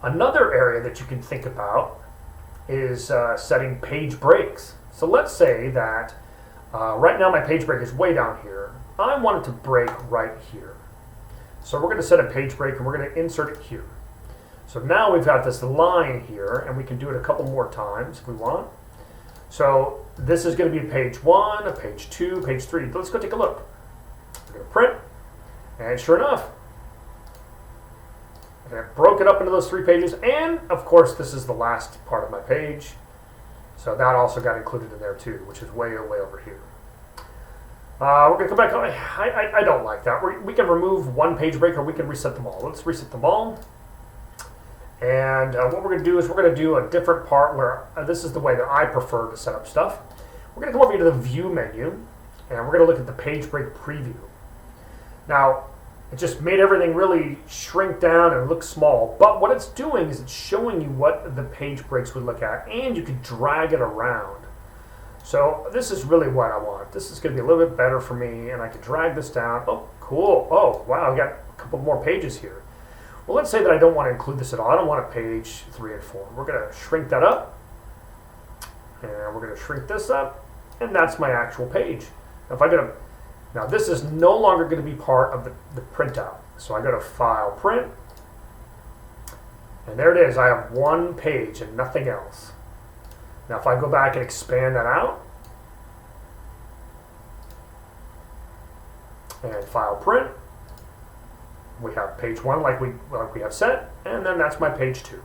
Another area that you can think about is setting page breaks. So let's say that right now my page break is way down here. I want it to break right here. So we're going to set a page break and we're going to insert it here. So now we've got this line here, and we can do it a couple more times if we want. So this is going to be page 1, a page 2, page 3. Let's go take a look. We're going to print, and sure enough, it broke it up into those 3 pages, and of course this is the last part of my page. So that also got included in there too, which is way over here. We're going to come back. I don't like that. We can remove one page break, or we can reset them all. Let's reset them all. And what we're going to do is we're going to do a different part where this is the way that I prefer to set up stuff. We're going to come over here to the View menu, and we're going to look at the page break preview. Now, it just made everything really shrink down and look small, but what it's doing is it's showing you what the page breaks would look at, and you can drag it around. So this is really what I want. This is going to be a little bit better for me, and I can drag this down. Oh, cool. Oh, wow, I've got a couple more pages here. Well, let's say that I don't want to include this at all. I don't want a page 3 and 4. We're going to shrink that up, and we're going to shrink this up, and that's my actual page. Now, if I go to Now this is no longer going to be part of the printout. So I go to File, Print, and there it is. I have one page and nothing else. Now if I go back and expand that out, and File, Print, we have page 1 like we have set, and then that's my page 2.